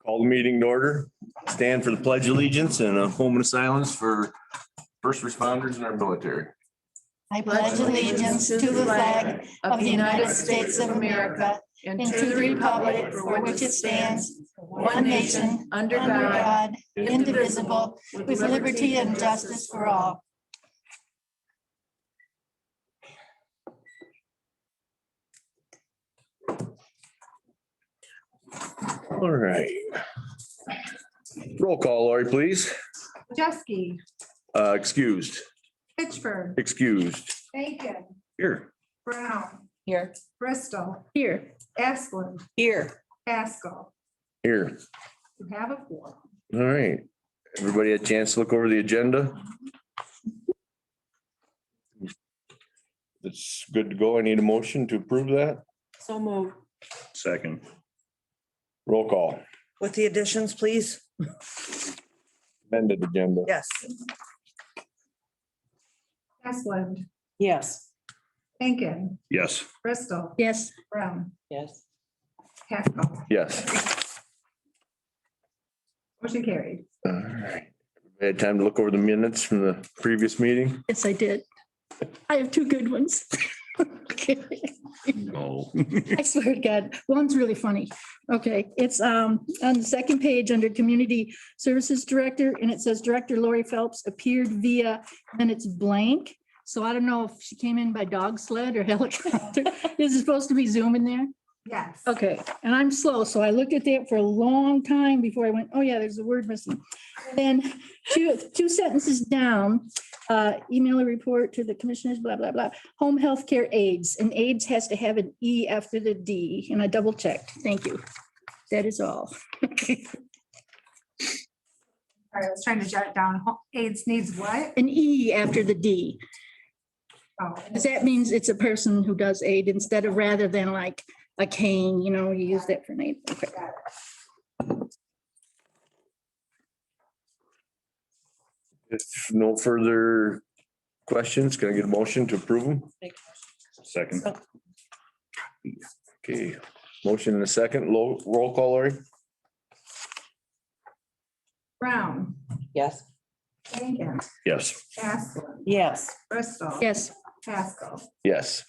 Call the meeting to order. Stand for the pledge of allegiance and a moment of silence for first responders and our military. I pledge allegiance to the flag of the United States of America and to the republic for which it stands, one nation, under God, indivisible, with liberty and justice for all. All right. Roll call, Lori, please. Jeske, Excused. Pittsburgh, Excused. Bacon, Here. Brown, Here. Bristol, Here. Asplund, Here. Pascal. Here. You have a quorum. All right. Everybody had a chance to look over the agenda? It's good to go. I need a motion to approve that. So move. Second. Roll call. With the additions, please? Amended agenda. Yes. Asplund, Yes. Bacon, Yes. Bristol, Yes. Brown, Yes. Pascal. Yes. Motion carried. All right. We had time to look over the minutes from the previous meeting? Yes, I did. I have two good ones. Okay. No. I swear to God, one's really funny. Okay, it's on the second page under Community Services Director, and it says Director Lori Phelps appeared via, and it's blank. So I don't know if she came in by dog sled or helicopter. Is it supposed to be Zoom in there? Yes. Okay, and I'm slow, so I looked at that for a long time before I went, oh yeah, there's a word missing. Then two sentences down, email a report to the commissioners, blah, blah, blah. Home health care aides, and aides has to have an E after the D, and I double checked. Thank you. That is all. All right, I was trying to jot it down. AIDS needs what? An E after the D. Oh, Because that means it's a person who does aid instead of rather than like a cane, you know, you use that for an aid. Okay. got it. If no further questions, can I get a motion to approve them? Second. Okay, motion in a second. Roll call, Lori? Brown, Yes. Bacon, Yes. Asplund, Yes. Bristol. Yes. Pascal. Yes.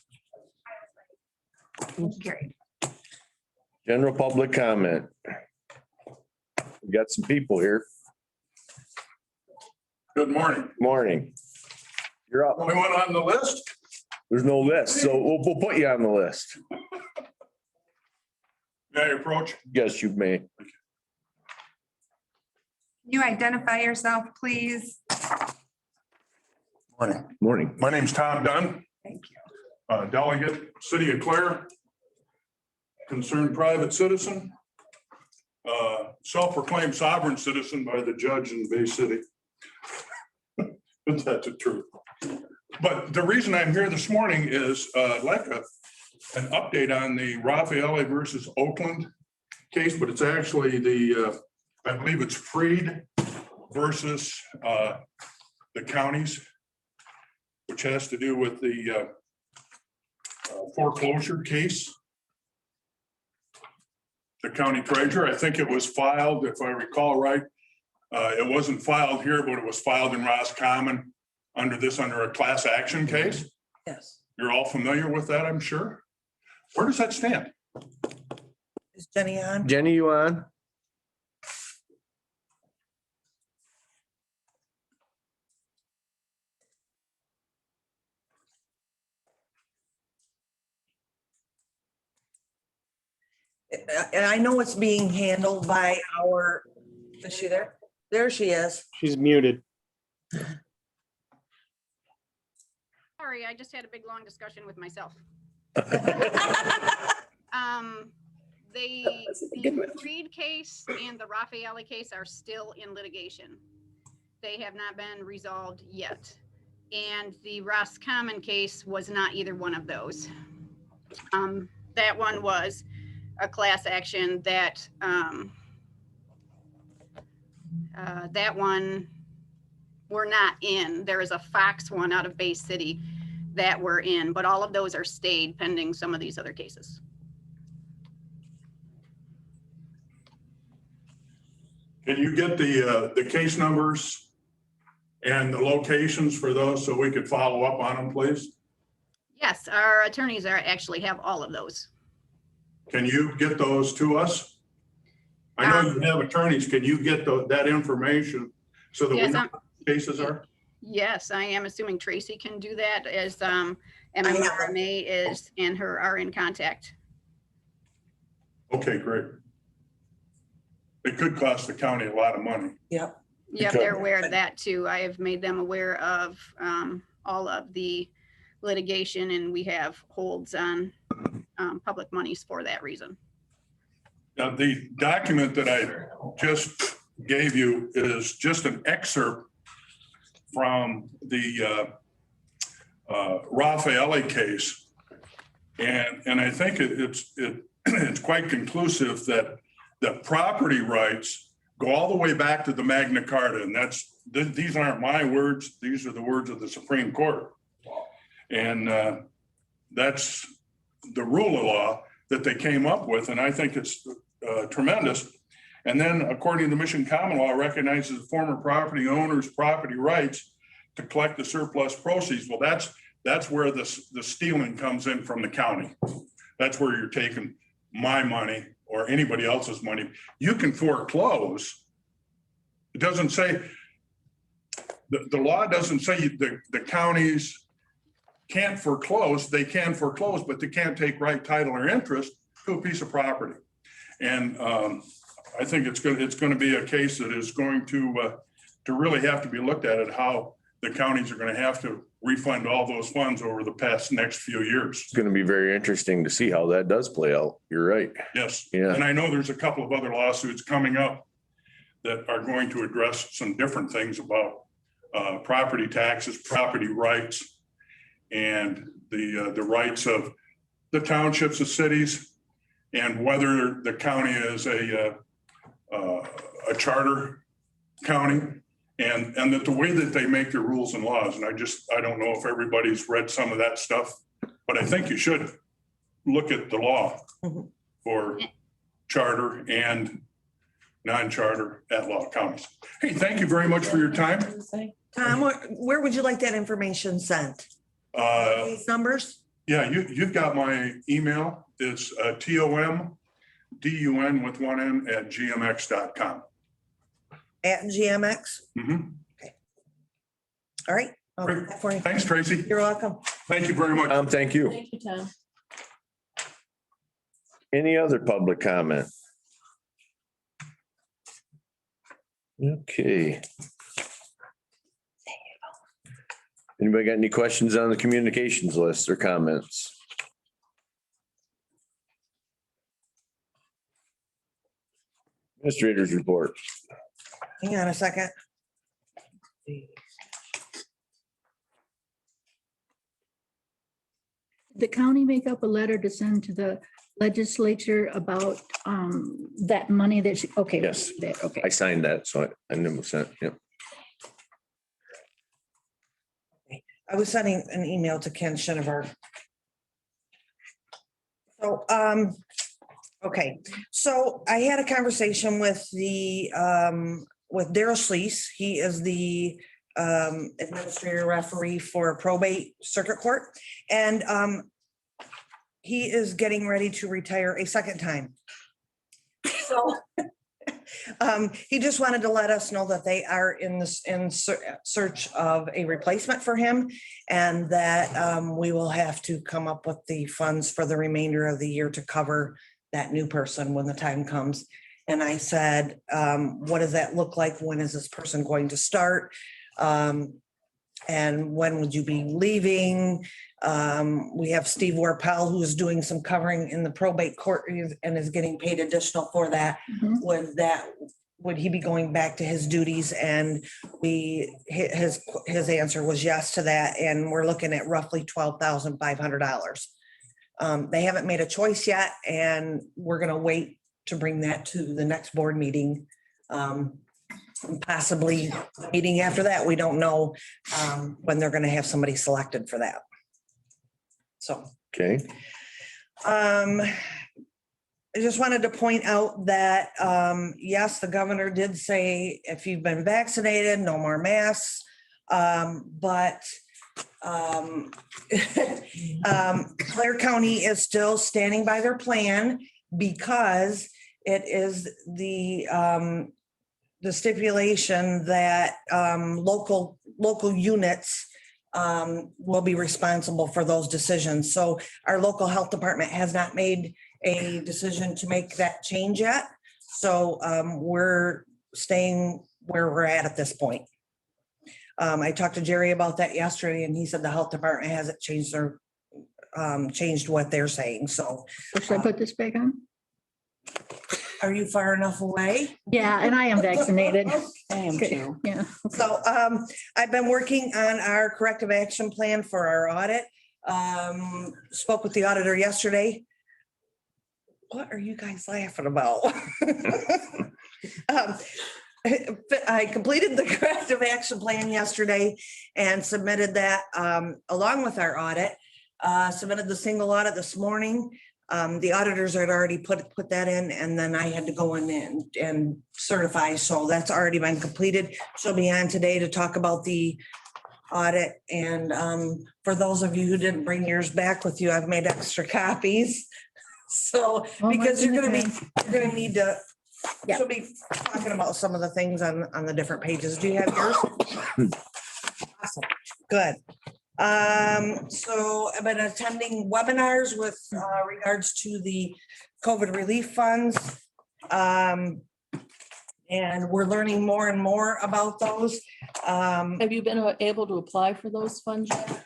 Motion carried. General public comment. We got some people here. Good morning. Morning. You're up. Only one on the list? There's no list, so we'll put you on the list. May I approach? Yes, you may. Can you identify yourself, please? Morning. Morning. My name's Tom Dunn, Thank you. delegate, City of Clare, concerned private citizen, self-proclaimed sovereign citizen by the judge in Bay City. But that's the truth. But the reason I'm here this morning is I'd like an update on the Raffaele versus Oakland case, but it's actually I believe it's Freed versus the counties, which has to do with the foreclosure case. The county treasurer, I think it was filed, if I recall right. It wasn't filed here, but it was filed in Roscommon under a class action case. Yes. You're all familiar with that, I'm sure. Where does that stand? Is Jenny on? Jenny, you on? And I know it's being handled by is she there? There she is. She's muted. Sorry, I just had a big, long discussion with myself. The Reed case and the Raffaele case are still in litigation. They have not been resolved yet. And the Roscommon case was not either one of those. That one was a class action that one we're not in. There is a Fox one out of Bay City that we're in, but all of those are stayed pending some of these other cases. Can you get the case numbers and the locations for those so we could follow up on them, please? Yes, our attorneys actually have all of those. Can you get those to us? I know you have attorneys. Can you get that information so that we Yes, know what the cases are? Yes, I am assuming Tracy can do that as have MMRMA is and her are in contact. Okay, great. It could cost the county a lot of money. Yep. Yep, Okay. they're aware of that too. I have made them aware of all of the litigation, and we have holds on public monies for that reason. Now, the document that I just gave you is just an excerpt from the Raffaele case. And I think it's quite conclusive that the property rights go all the way back to the Magna Carta. And these aren't my words. These are the words of the Supreme Court. And that's the rule of law that they came up with. And I think it's tremendous. And then according to Michigan common law, recognizes former property owners' property rights to collect the surplus proceeds. Well, that's where the stealing comes in from the county. That's where you're taking my money or anybody else's money. You can foreclose. It doesn't say, the law doesn't say the counties can't foreclose. They can foreclose, but they can't take right title or interest to a piece of property. And I think it's going to be a case that is going to really have to be looked at how the counties are going to have to refund all those funds over the next few years. It's going to be very interesting to see how that does play out. You're right. Yes. Yeah. And I know there's a couple of other lawsuits coming up that are going to address some different things about property taxes, property rights, and the rights of the townships, the cities, and whether the county is a charter county, and that the way that they make their rules and laws. And I don't know if everybody's read some of that stuff, but I think you should look at the law for charter and non-charter at-law counties. Hey, thank you very much for your time. Tom, where would you like that information sent? These numbers? Yeah, you've got my email. It's TOMDUN with one N at gmx.com. At GMX? Mhm. All right. I'll do Great. that for you. Thanks, Tracy. You're welcome. Thank you very much. Thank you. Thank you, Tom. Any other public comment? Okay. Anybody got any questions on the communications list or comments? Administrators report. Hang on a second. The county make up a letter to send to the legislature about that money that she, okay. Yes. that, Okay. I signed that, so I never sent, yep. I was sending an email to Ken Shinover. So, okay, so I had a conversation with with Daryl Sleece. He is the administrator referee for probate circuit court. And he is getting ready to retire a second time. So he just wanted to let us know that they are in search of a replacement for him, and that we will have to come up with the funds for the remainder of the year to cover that new person when the time comes. And I said, what does that look like? When is this person going to start? And when would you be leaving? We have Steve Warpel, who is doing some covering in the probate court and is getting paid additional for that. Mhm. Would he be going back to his duties? And his answer was yes to that. And we're looking at roughly $12,500. They haven't made a choice yet, and we're gonna wait to bring that to the next board meeting. Possibly meeting after that. We don't know when they're gonna have somebody selected for that. So, Okay, I just wanted to point out that, yes, the governor did say if you've been vaccinated, no more masks. But Clare County is still standing by their plan because it is the stipulation that local units will be responsible for those decisions. So our local health department has not made a decision to make that change yet. So we're staying where we're at this point. I talked to Jerry about that yesterday and he said the health department hasn't changed what they're saying. So Should I put this back on? are you far enough away? Yeah, and I am vaccinated. I am Okay, too. yeah. So I've been working on our corrective action plan for our audit. Spoke with the auditor yesterday. What are you guys laughing about? I completed the corrective action plan yesterday and submitted that along with our audit. Submitted the single audit this morning. The auditors had already put that in and then I had to go in and certify. So that's already been completed. She'll be on today to talk about the audit. And for those of you who didn't bring yours back with you, I've made extra copies. So Oh, my because you're gonna goodness. need to, Yeah. she'll be talking about some of the things on the different pages. Do you have yours? Awesome. Good. So I've been attending webinars with regards to the COVID relief funds. And we're learning more and more about those. Have you been able to apply for those funds yet?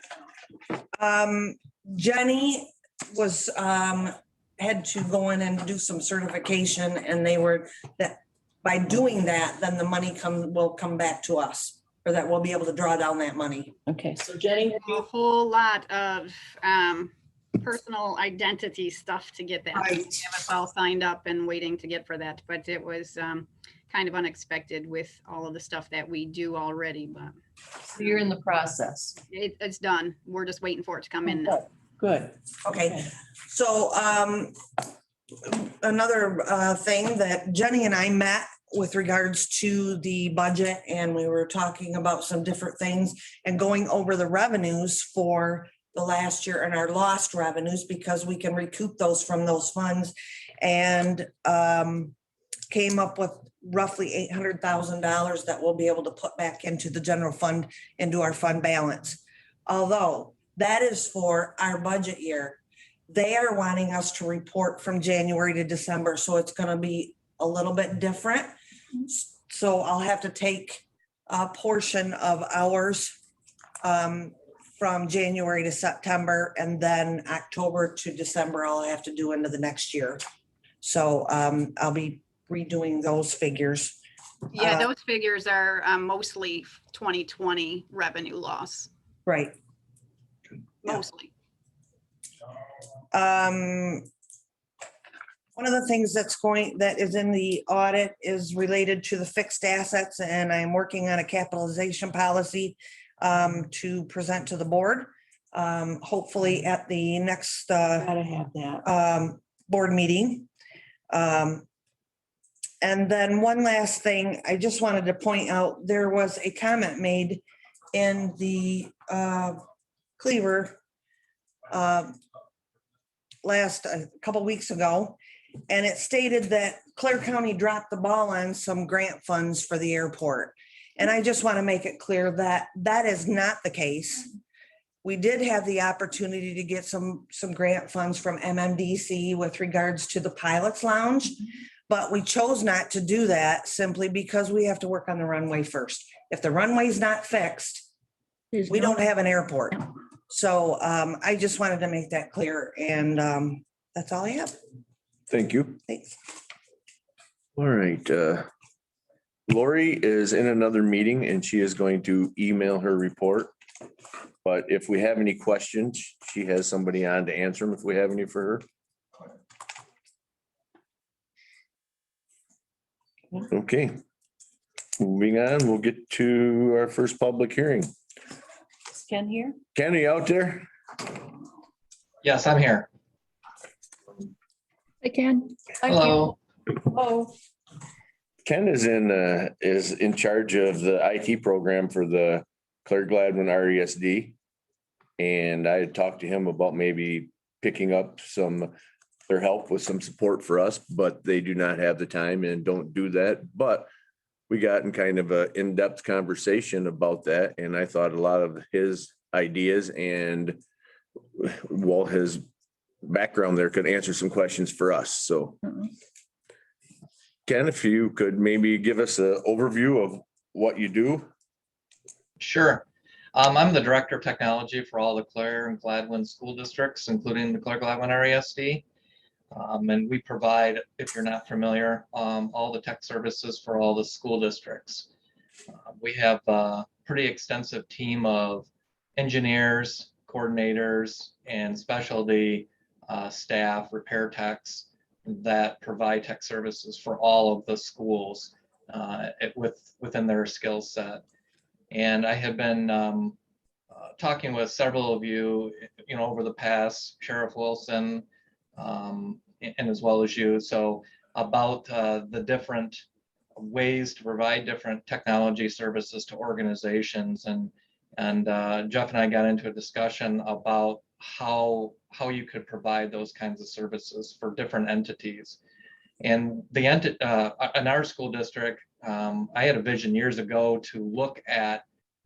Jenny was, had to go in and do some certification and they were that by doing that, then the money will come back to us or that we'll be able to draw down that money. Okay, so Jenny, have A you, whole lot of personal identity stuff to get that. Right. Have us all signed up and waiting to get for that, but it was kind of unexpected with all of the stuff that we do already, but so you're in the process. it's done. We're just waiting for it to come in now. Good. Okay, so another thing that Jenny and I met with regards to the budget and we were talking about some different things and going over the revenues for the last year and our lost revenues because we can recoup those from those funds and came up with roughly $800,000 that we'll be able to put back into the general fund, into our fund balance. Although that is for our budget year. They are wanting us to report from January to December, so it's gonna be a little bit different. So I'll have to take a portion of ours from January to September and then October to December, I'll have to do into the next year. So I'll be redoing those figures. Yeah, those figures are mostly 2020 revenue loss, Right. Yeah. mostly. One of the things that is in the audit is related to the fixed assets and I'm working on a capitalization policy to present to the board. Hopefully at the next Gotta have that. board meeting. And then one last thing, I just wanted to point out, there was a comment made in the Cleaver a couple weeks ago. And it stated that Clare County dropped the ball on some grant funds for the airport. And I just want to make it clear that that is not the case. We did have the opportunity to get some grant funds from MMDC with regards to the pilot's lounge. But we chose not to do that simply because we have to work on the runway first. If the runway's not fixed, we don't have an airport. So I just wanted to make that clear and that's all I have. Thank you. Thanks. All right. Lori is in another meeting and she is going to email her report. But if we have any questions, she has somebody on to answer them if we have any for her. Okay. Moving on, we'll get to our first public hearing. Is Ken here? Kenny out there? Yes, I'm here. I can. Hello. Oh, Ken is in charge of the IT program for the Claire Gladwin RESD. And I had talked to him about maybe picking up their help with some support for us, but they do not have the time and don't do that. But we got in kind of a in-depth conversation about that. And I thought a lot of his ideas and his background there could answer some questions for us. So Ken, if you could maybe give us an overview of what you do. Sure. I'm the Director of Technology for all the Clare and Gladwin school districts, including the Clare Gladwin RESD. And we provide, if you're not familiar, all the tech services for all the school districts. We have a pretty extensive team of engineers, coordinators, and specialty staff, repair techs that provide tech services for all of the schools within their skill set. And I have been talking with several of you, over the past, Sheriff Wilson, and as well as you, so about the different ways to provide different technology services to organizations. And Jeff and I got into a discussion about how you could provide those kinds of services for different entities. And in our school district, I had a vision years ago to look at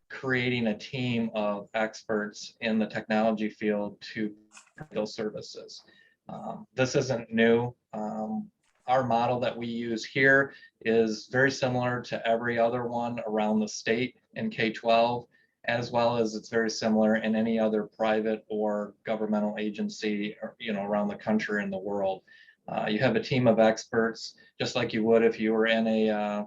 creating a team of experts in the technology field to provide those services. This isn't new. Our model that we use here is very similar to every other one around the state in K-12, as well as it's very similar in any other private or governmental agency, around the country and the world. You have a team of experts, just like you would if you were in a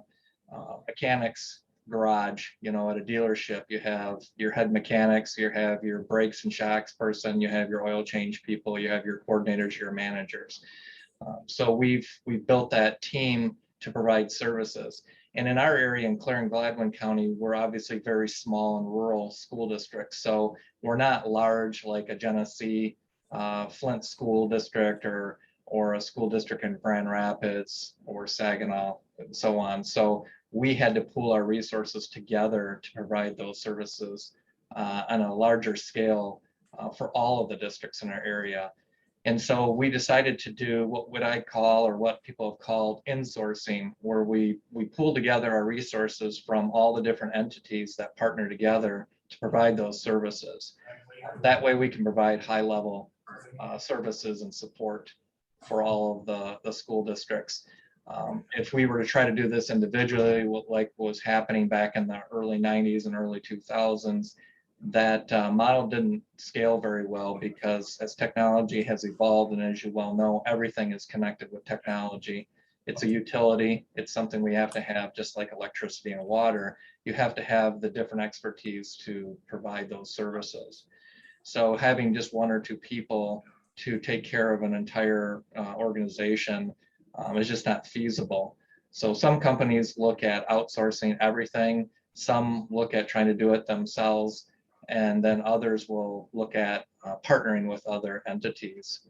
mechanics garage, at a dealership. You have your head mechanics, you have your brakes and shocks person, you have your oil change people, you have your coordinators, your managers. So we've built that team to provide services. And in our area in Clare and Gladwin County, we're obviously very small and rural school districts. So we're not large like a Genesee, Flint school district or a school district in Grand Rapids or Saginaw and so on. So we had to pool our resources together to provide those services on a larger scale for all of the districts in our area. And so we decided to do what would I call, or what people have called, insourcing, where we pool together our resources from all the different entities that partner together to provide those services. That way we can provide high level services and support for all of the school districts. If we were to try to do this individually, like was happening back in the early 90s and early 2000s, that model didn't scale very well, because as technology has evolved, and as you well know, everything is connected with technology. It's a utility. It's something we have to have, just like electricity and water. You have to have the different expertise to provide those services. So having just one or two people to take care of an entire organization is just not feasible. So some companies look at outsourcing everything. Some look at trying to do it themselves. And then others will look at partnering with other entities.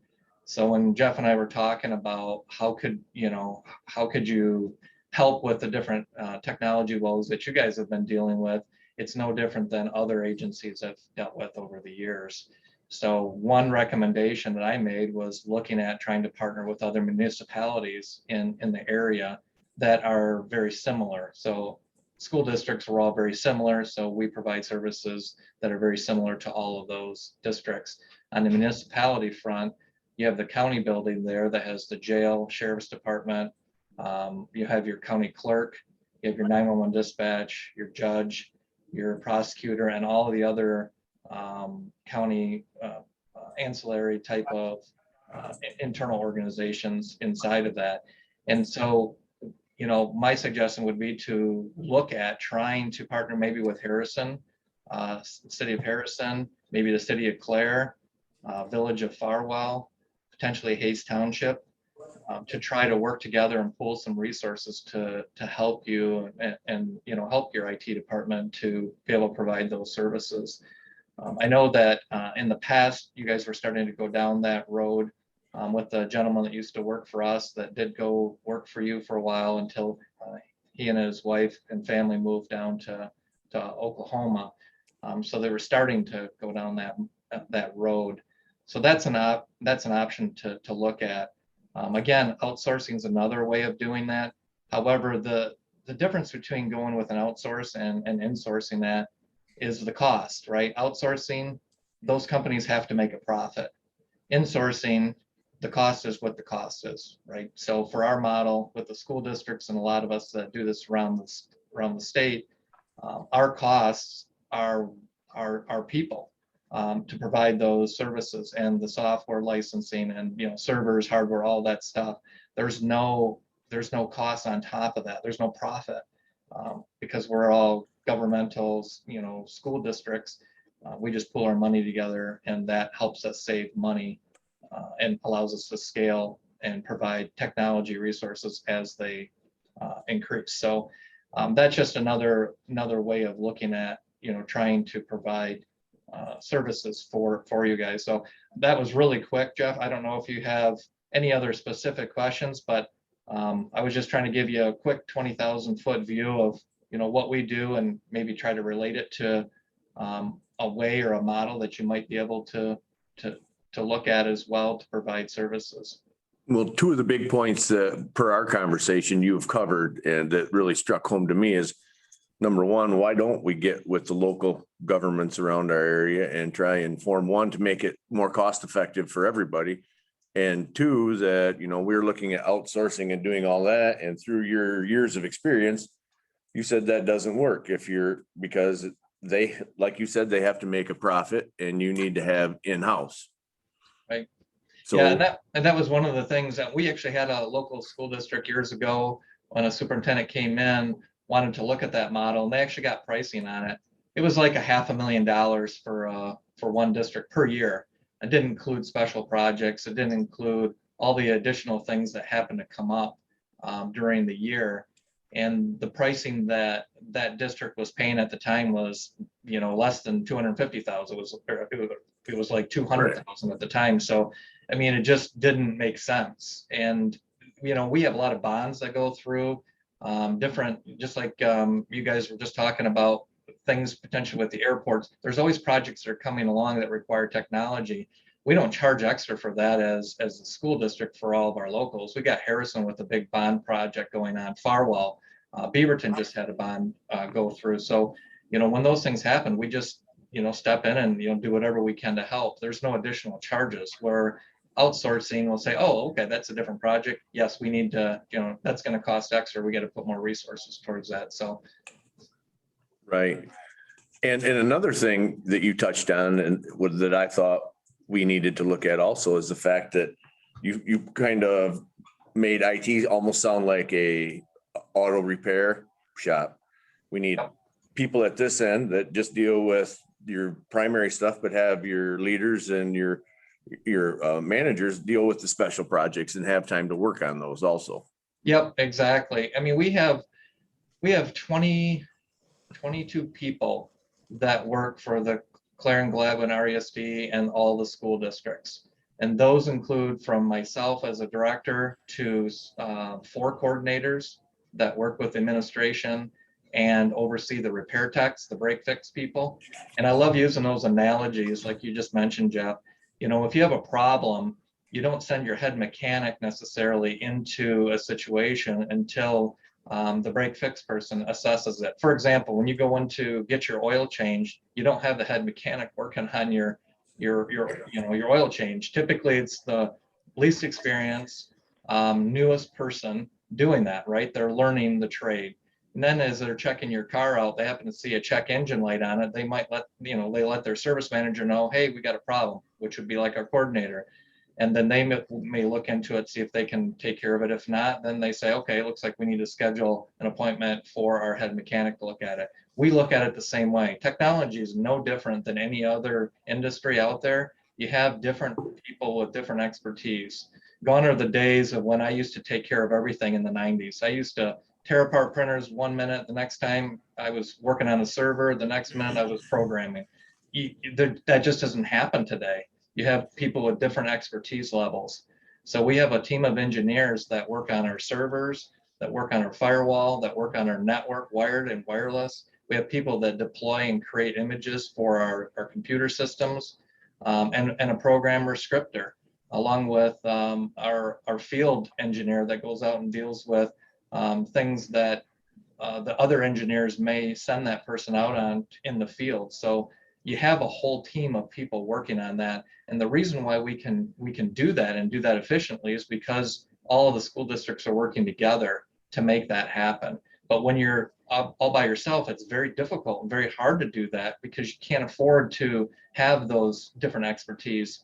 So when Jeff and I were talking about how could you help with the different technology woes that you guys have been dealing with, it's no different than other agencies have dealt with over the years. So one recommendation that I made was looking at trying to partner with other municipalities in the area that are very similar. So school districts are all very similar, so we provide services that are very similar to all of those districts. On the municipality front, you have the county building there that has the jail, sheriff's department, you have your county clerk, you have your 911 dispatch, your judge, your prosecutor, and all of the other county ancillary type of internal organizations inside of that. And so my suggestion would be to look at trying to partner maybe with Harrison, city of Harrison, maybe the city of Clare, village of Farwell, potentially Hayes Township, to try to work together and pool some resources to help you and help your IT department to be able to provide those services. I know that in the past, you guys were starting to go down that road with a gentleman that used to work for us that did go work for you for a while until he and his wife and family moved down to Oklahoma. So they were starting to go down that road. So that's an option to look at. Again, outsourcing is another way of doing that. However, the difference between going with an outsource and insourcing that is the cost, right? Outsourcing, those companies have to make a profit. Insourcing, the cost is what the cost is, right? So for our model with the school districts and a lot of us that do this around the state, our costs are people to provide those services and the software licensing and servers, hardware, all that stuff. There's no cost on top of that. There's no profit because we're all governmentals, school districts. We just pull our money together, and that helps us save money and allows us to scale and provide technology resources as they increase. So that's just another way of looking at trying to provide services for you guys. So that was really quick, Jeff. I don't know if you have any other specific questions, but I was just trying to give you a quick 20,000 foot view of what we do and maybe try to relate it to a way or a model that you might be able to look at as well to provide services. Well, two of the big points per our conversation you've covered and that really struck home to me is, number one, why don't we get with the local governments around our area and try and form one to make it more cost effective for everybody? And two, that, we're looking at outsourcing and doing all that. And through your years of experience, you said that doesn't work because they, like you said, they have to make a profit and you need to have in-house. Right. So, yeah, and that was one of the things that we actually had a local school district years ago when a superintendent came in, wanted to look at that model, and they actually got pricing on it. It was like $500,000 for one district per year. It didn't include special projects. It didn't include all the additional things that happened to come up during the year. And the pricing that district was paying at the time was, less than $250,000. It was like $200,000 at the time. So, I mean, it just didn't make sense. And, we have a lot of bonds that go through different, just like you guys were just talking about things potentially with the airports. There's always projects that are coming along that require technology. We don't charge extra for that as the school district for all of our locals. We got Harrison with a big bond project going on, Farwell. Beaverton just had a bond go through. So, when those things happen, we just, step in and, do whatever we can to help. There's no additional charges. Where outsourcing will say, oh, okay, that's a different project. Yes, we need to, that's going to cost extra. We got to put more resources towards that. So. right. And another thing that you touched on and that I thought we needed to look at also is the fact that you kind of made IT almost sound like a auto repair shop. We need people at this end that just deal with your primary stuff, but have your leaders and your managers deal with the special projects and have time to work on those also. Yep, exactly. I mean, we have 22 people that work for the Clare Gladwin RESD and all the school districts. And those include from myself as a director to 4 coordinators that work with administration and oversee the repair techs, the break fix people. And I love using those analogies like you just mentioned, Jeff. If you have a problem, you don't send your head mechanic necessarily into a situation until the break fix person assesses it. For example, when you go in to get your oil changed, you don't have the head mechanic working on your oil change. Typically, it's the least experienced, newest person doing that, right? They're learning the trade. And then as they're checking your car out, they happen to see a check engine light on it. They might let their service manager know, hey, we got a problem, which would be like our coordinator. And then they may look into it, see if they can take care of it. If not, then they say, okay, it looks like we need to schedule an appointment for our head mechanic to look at it. We look at it the same way. Technology is no different than any other industry out there. You have different people with different expertise. Gone are the days of when I used to take care of everything in the 90s. I used to tear apart printers one minute, the next time I was working on a server, the next minute I was programming. That just doesn't happen today. You have people with different expertise levels. So we have a team of engineers that work on our servers, that work on our firewall, that work on our network, wired and wireless. We have people that deploy and create images for our computer systems, and a programmer scripter, along with our field engineer that goes out and deals with things that the other engineers may send that person out on in the field. So you have a whole team of people working on that. And the reason why we can do that and do that efficiently is because all of the school districts are working together to make that happen. But when you're all by yourself, it's very difficult and very hard to do that because you can't afford to have those different expertise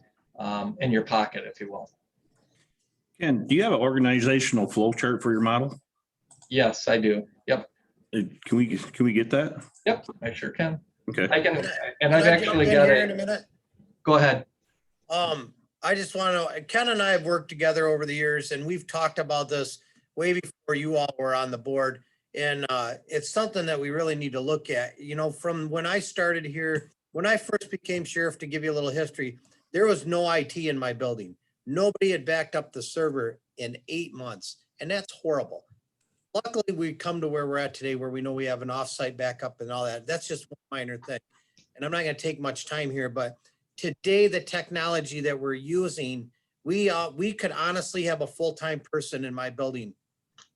in your pocket, if you will. Ken, do you have an organizational flow chart for your model? Yes, I do. Yep. Can we get that? Yep, I sure can. Okay. I can, and Can I've I jump actually in got here in a it. minute? Go ahead. I just want to know, Ken and I have worked together over the years and we've talked about this way before you all were on the board. And it's something that we really need to look at. You know, from when I started here, when I first became sheriff, to give you a little history, there was no IT in my building. Nobody had backed up the server in 8 months, and that's horrible. Luckily, we come to where we're at today, where we know we have an offsite backup and all that. That's just one minor thing. And I'm not going to take much time here, but today, the technology that we're using, we could honestly have a full-time person in my building.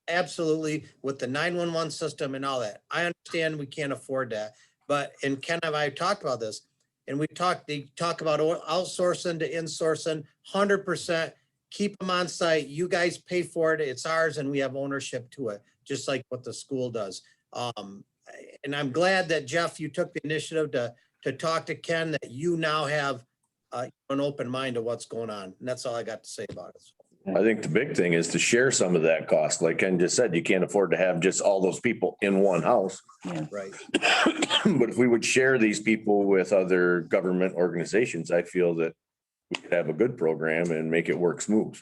Absolutely, with the 911 system and all that. I understand we can't afford that, but, and Ken and I talked about this, and they talk about outsourcing to insourcing, 100%, keep them on site. You guys pay for it, it's ours, and we have ownership to it, just like what the school does. And I'm glad that Jeff, you took the initiative to talk to Ken, that you now have an open mind to what's going on. And that's all I got to say about it. I think the big thing is to share some of that cost. Like Ken just said, you can't afford to have just all those people in one house. Right. But if we would share these people with other government organizations, I feel that we could have a good program and make it work smooth.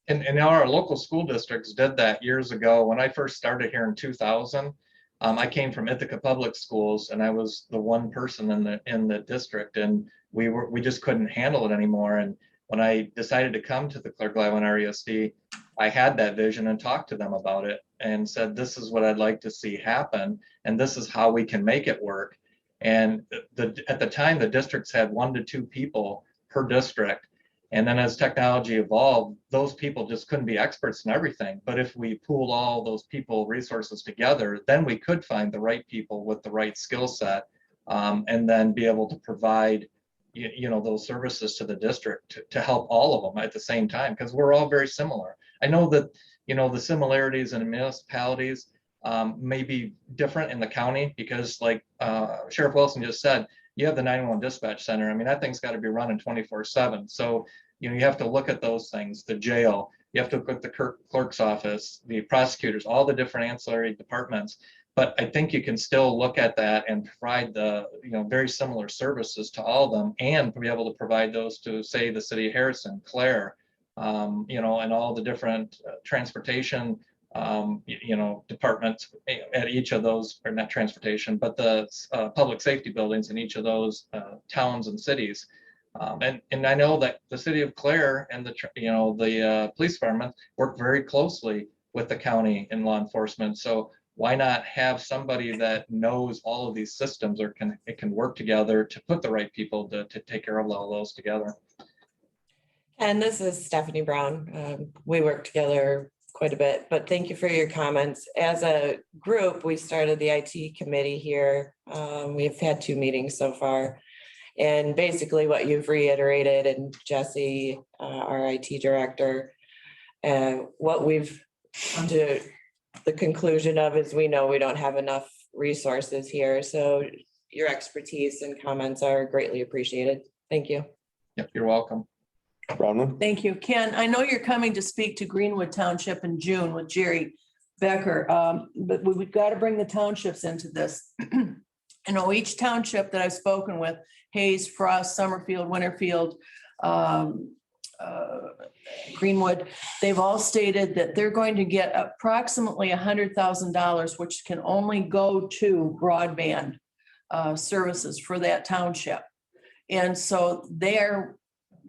And now our local school districts did that years ago. When I first started here in 2000, I came from Ithaca Public Schools, and I was the one person in the district, and we just couldn't handle it anymore. And when I decided to come to the Clear Gladwin RESD, I had that vision and talked to them about it and said, this is what I'd like to see happen, and this is how we can make it work. And at the time, the districts had 1 to 2 people per district. And then as technology evolved, those people just couldn't be experts in everything. But if we pooled all those people resources together, then we could find the right people with the right skill set, and then be able to provide those services to the district to help all of them at the same time, because we're all very similar. I know that the similarities in municipalities may be different in the county, because like Sheriff Wilson just said, you have the 911 dispatch center. I mean, that thing's got to be running 24/7. So you have to look at those things, the jail, you have to look at the clerk's office, the prosecutors, all the different ancillary departments. But I think you can still look at that and provide the very similar services to all of them, and be able to provide those to, say, the city of Harrison, Clare, and all the different transportation departments at each of those, or not transportation, but the public safety buildings in each of those towns and cities. And I know that the city of Clare and the police department work very closely with the county and law enforcement. So why not have somebody that knows all of these systems, or it can work together to put the right people to take care of all those together. And this is Stephanie Brown. We work together quite a bit, but thank you for your comments. As a group, we started the IT committee here. We've had 2 meetings so far. And basically what you've reiterated, and Jesse, our IT director, and what we've come to the conclusion of is, we know we don't have enough resources here. So your expertise and comments are greatly appreciated. Thank you. Yep, you're welcome. Problem? Thank you. Ken, I know you're coming to speak to Greenwood Township in June with Jerry Becker, but we've got to bring the townships into this. I know each township that I've spoken with, Hayes, Frost, Summerfield, Winterfield, Greenwood, they've all stated that they're going to get approximately $100,000, which can only go to broadband services for that township. And so they're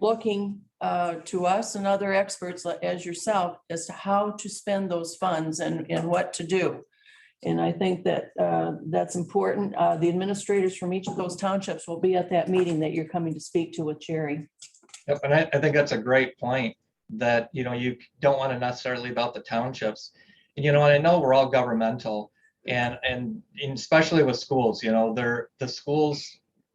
looking to us and other experts as yourself as to how to spend those funds and what to do. And I think that that's important. The administrators from each of those townships will be at that meeting that you're coming to speak to with Jerry. Yep, and I think that's a great point, that, you know, you don't want to necessarily about the townships. And, you know, and I know we're all governmental, and especially with schools, you know, the schools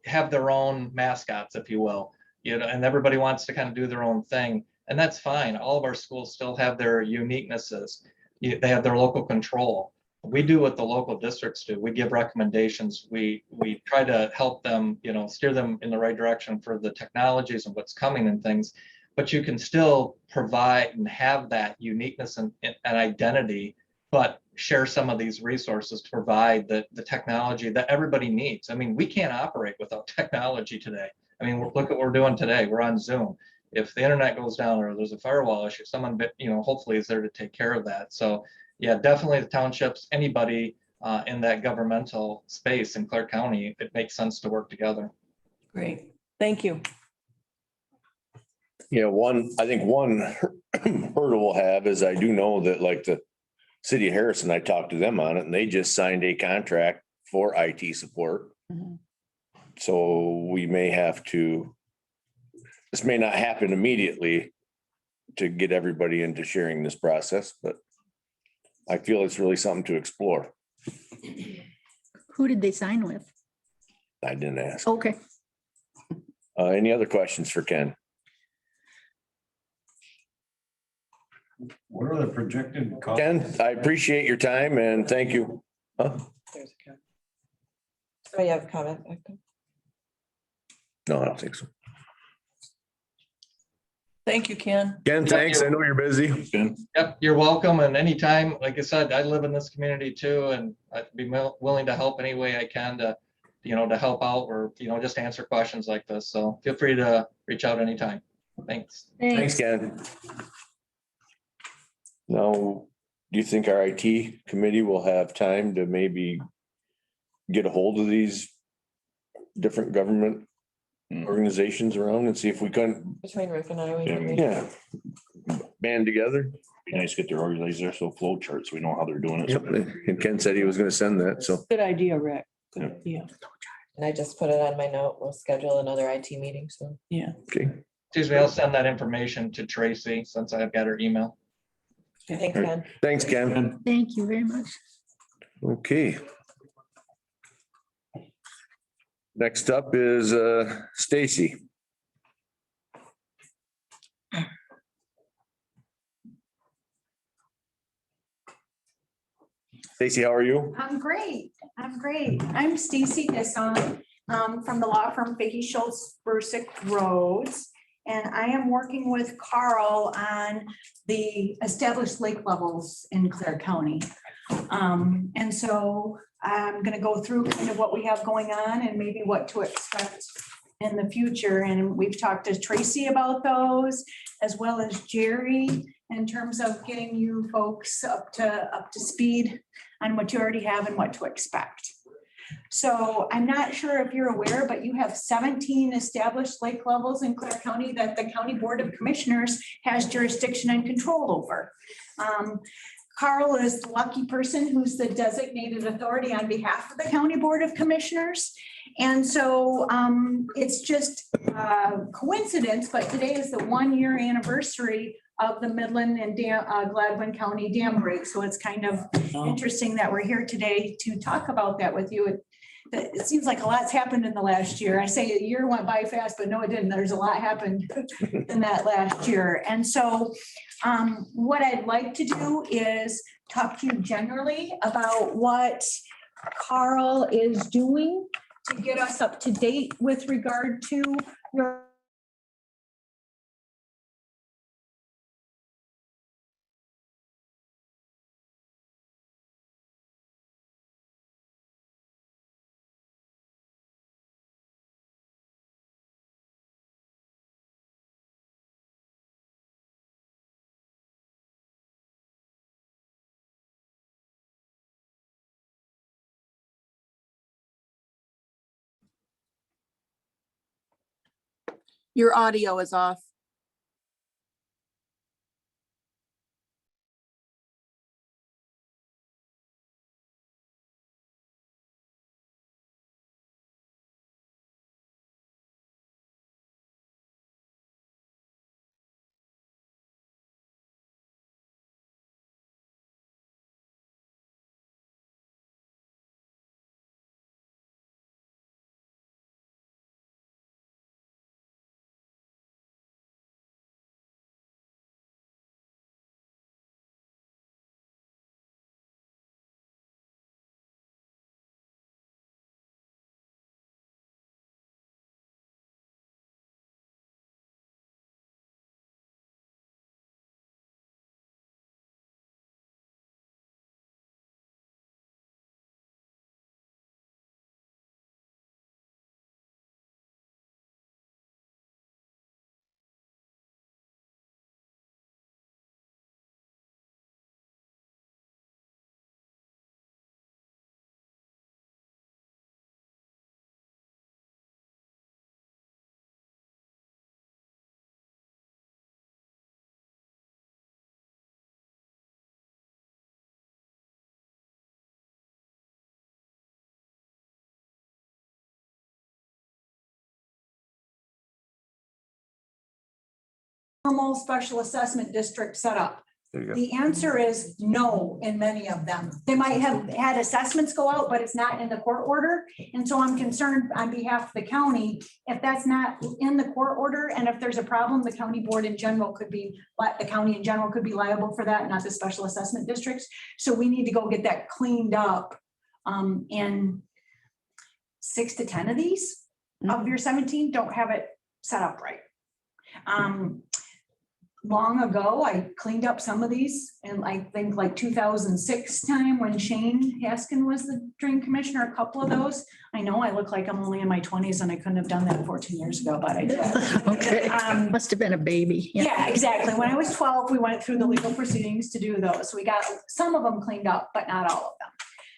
have their own mascots, if you will, you know, and everybody wants to kind of do their own thing, and that's fine. All of our schools still have their uniquenesses. They have their local control. We do what the local districts do. We give recommendations. We try to help them, you know, steer them in the right direction for the technologies and what's coming and things. But you can still provide and have that uniqueness and identity, but share some of these resources to provide the technology that everybody needs. I mean, we can't operate without technology today. I mean, look at what we're doing today. We're on Zoom. If the internet goes down or there's a firewall issue, someone, you know, hopefully is there to take care of that. So yeah, definitely the townships, anybody in that governmental space in Clark County, it makes sense to work together. Great, thank you. Yeah, I think one hurdle we'll have is I do know that like the city of Harrison, I talked to them on it and they just signed a contract for IT support. Mhm. So we may have to, this may not happen immediately to get everybody into sharing this process, but I feel it's really something to explore. Who did they sign with? I didn't ask. Okay. Any other questions for Ken? What are the projected costs? Ken, I appreciate your time and thank you. Huh? There's a comment. Oh, you have a comment? back there? No, I don't think so. Thank you, Ken. Ken, thanks. I know you're busy. Yep, you're welcome. And anytime, like I said, I live in this community too, and I'd be willing to help any way I can to, you know, to help out or, you know, just answer questions like this. So feel free to reach out anytime. Thanks. Thanks, Ken. Now, do you think our IT committee will have time to maybe get a hold of these different government organizations around and see if we can, Between Rick and I, we can reach yeah, band together? Be nice to get their organization, so flow charts, we know how they're doing it. Yep, and Ken said he was gonna send that, so. Good idea, Rick. Good Yeah. idea. And I just put it on my note. We'll schedule another IT meeting soon. Yeah. Okay, Excuse me, I'll send that information to Tracy since I've got her email. Thanks, Ken. thanks, Ken. Thank you very much. Okay. Next up is Stacy. Stacy, how are you? I'm great. I'm great. I'm Stacy Disson from the law firm Vicky Schultz Bursick Rhodes. And I am working with Carl on the established lake levels in Clare County. And so I'm going to go through kind of what we have going on and maybe what to expect in the future. And we've talked to Tracy about those, as well as Jerry, in terms of getting you folks up to speed on what you already have and what to expect. So I'm not sure if you're aware, but you have 17 established lake levels in Clare County that the County Board of Commissioners has jurisdiction and control over. Carl is the lucky person who's the designated authority on behalf of the County Board of Commissioners. And so it's just coincidence, but today is the 1-year anniversary of the Midland and Gladwin County dam break. So it's kind of interesting that we're here today to talk about that with you. It seems like a lot's happened in the last year. I say a year went by fast, but no, it didn't. There's a lot happened in that last year. And so what I'd like to do is talk to you generally about what Carl is doing to get us up to date with regard to your Your audio is off. formal special assessment district set up? There you go. The answer is no in many of them. They might have had assessments go out, but it's not in the court order. And so I'm concerned on behalf of the county, if that's not in the court order, and if there's a problem, the county board in general could be, the county in general could be liable for that, not the special assessment districts. So we need to go get that cleaned up in 6 to 10 of these of your 17 don't have it set up right. Long ago, I cleaned up some of these, and I think like 2006 time when Shane Haskin was the drain commissioner, a couple of those. I know I look like I'm only in my 20s and I couldn't have done that 14 years ago, but I did. Okay, must have been a baby. Yeah, exactly. When I was 12, we went through the legal proceedings to do those. We got some of them cleaned up, but not all of them.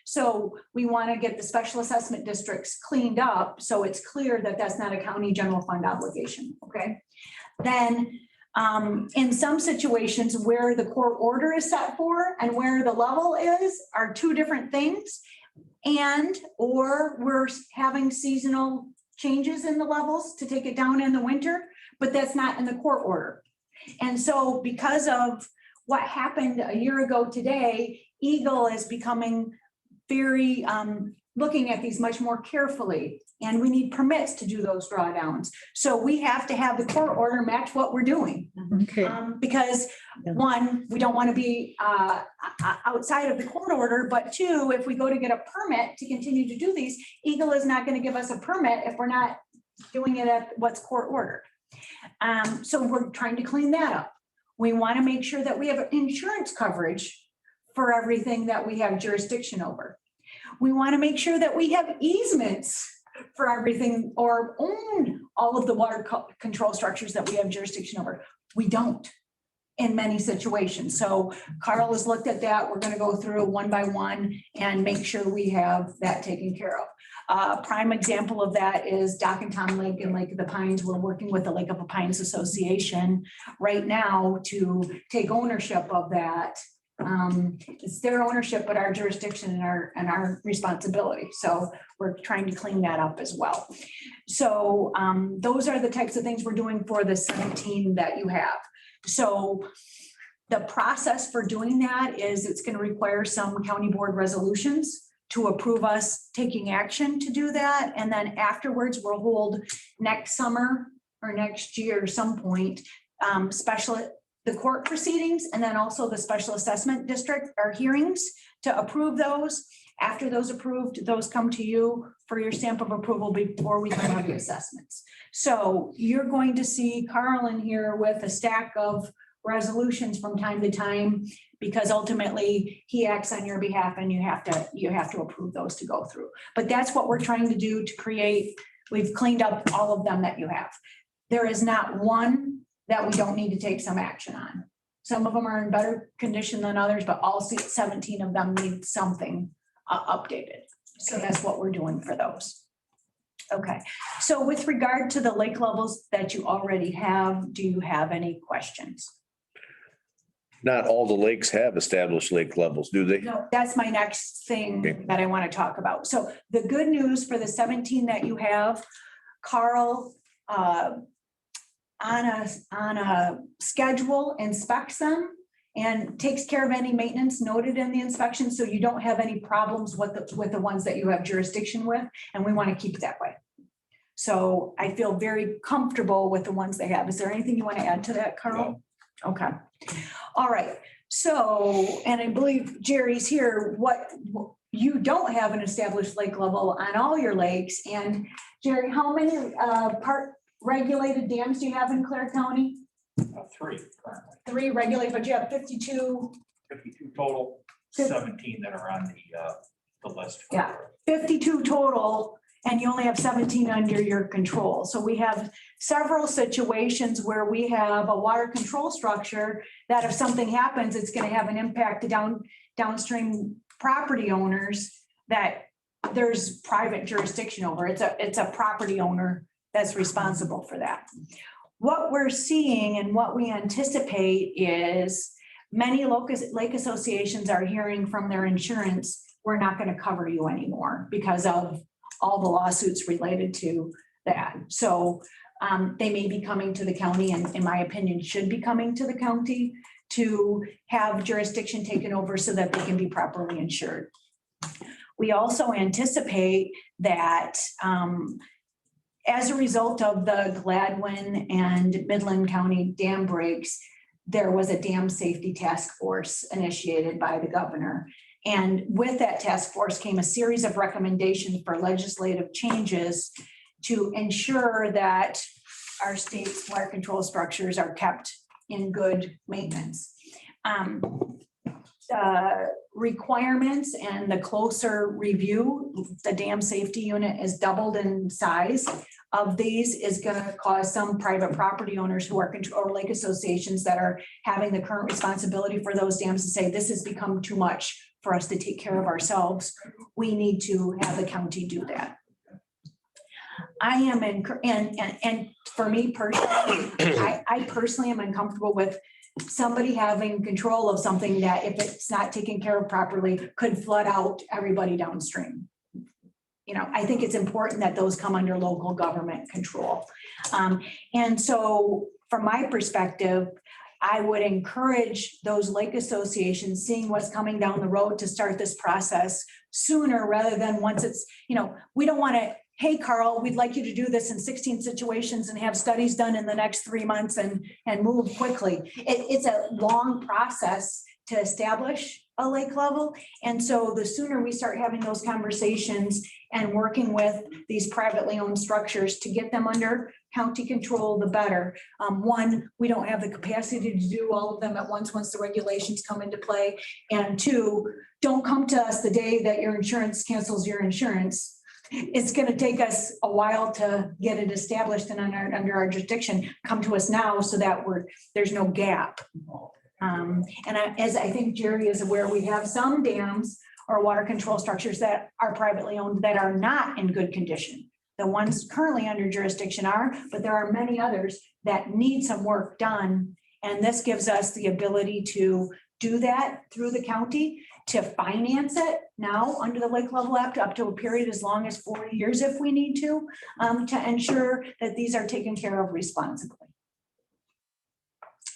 So we want to get the special assessment districts cleaned up, so it's clear that that's not a county general fund obligation, okay? Then in some situations where the court order is set for and where the level is are two different things. Or we're having seasonal changes in the levels to take it down in the winter, but that's not in the court order. And so because of what happened a year ago today, Eagle is becoming very, looking at these much more carefully, and we need permits to do those drawdowns. So we have to have the court order match what we're doing. Okay. Because one, we don't want to be outside of the court order, but two, if we go to get a permit to continue to do these, Eagle is not going to give us a permit if we're not doing it at what's court ordered. So we're trying to clean that up. We want to make sure that we have insurance coverage for everything that we have jurisdiction over. We want to make sure that we have easements for everything or own all of the water control structures that we have jurisdiction over. We don't in many situations. So Carl has looked at that. We're going to go through one by one and make sure we have that taken care of. Prime example of that is Dock and Tom Lake and Lake of the Pines. We're working with the Lake of the Pines Association right now to take ownership of that. It's their ownership, but our jurisdiction and our responsibility. So we're trying to clean that up as well. So those are the types of things we're doing for the 17 that you have. So the process for doing that is it's going to require some county board resolutions to approve us taking action to do that. And then afterwards, we'll hold next summer or next year, some point, the court proceedings, and then also the special assessment district or hearings to approve those. After those approved, those come to you for your stamp of approval before we can have the assessments. So you're going to see Carl in here with a stack of resolutions from time to time, because ultimately he acts on your behalf and you have to approve those to go through. But that's what we're trying to do to create. We've cleaned up all of them that you have. There is not one that we don't need to take some action on. Some of them are in better condition than others, but all 17 of them need something updated. So that's what we're doing for those. Okay, so with regard to the lake levels that you already have, do you have any questions? Not all the lakes have established lake levels, do they? No, that's my next thing Okay. that I want to talk about. So the good news for the 17 that you have, Carl, on a schedule inspects them and takes care of any maintenance noted in the inspection, so you don't have any problems with the ones that you have jurisdiction with, and we want to keep it that way. So I feel very comfortable with the ones they have. Is there anything you want to add to that, Carl? No. Okay. All right. So, and I believe Jerry's here, you don't have an established lake level on all your lakes. And Jerry, how many regulated dams do you have in Clare County? 3 currently. 3 regulated, but you have 52. 52 total, 17 that are on the list. Yeah, 52 total, and you only have 17 under your control. So we have several situations where we have a water control structure that if something happens, it's going to have an impact to downstream property owners that there's private jurisdiction over. It's a property owner that's responsible for that. What we're seeing and what we anticipate is many lake associations are hearing from their insurance, we're not going to cover you anymore because of all the lawsuits related to that. So They may be coming to the county and in my opinion, should be coming to the county to have jurisdiction taken over so that they can be properly insured. We also anticipate that as a result of the Gladwin and Midland County dam breaks, there was a dam safety task force initiated by the governor. And with that task force came a series of recommendations for legislative changes to ensure that our state's water control structures are kept in good maintenance. Requirements and the closer review, the dam safety unit is doubled in size of these is going to cause some private property owners who are or lake associations that are having the current responsibility for those dams to say, this has become too much for us to take care of ourselves. We need to have the county do that. I am in, and for me personally, I personally am uncomfortable with somebody having control of something that if it's not taken care of properly, could flood out everybody downstream. You know, I think it's important that those come under local government control. And so from my perspective, I would encourage those lake associations seeing what's coming down the road to start this process sooner rather than once it's, you know, we don't want to, hey, Carl, we'd like you to do this in 16 situations and have studies done in the next 3 months and move quickly. It's a long process to establish a lake level. And so the sooner we start having those conversations and working with these privately owned structures to get them under county control, the better. One, we don't have the capacity to do all of them at once the regulations come into play. And two, don't come to us the day that your insurance cancels your insurance. It's going to take us a while to get it established and under our jurisdiction. Come to us now so that there's no gap. As I think Jerry is aware, we have some dams or water control structures that are privately owned that are not in good condition. The ones currently under jurisdiction are, but there are many others that need some work done. And this gives us the ability to do that through the county, to finance it now under the Lake Level Act up to a period as long as 40 years if we need to ensure that these are taken care of responsibly.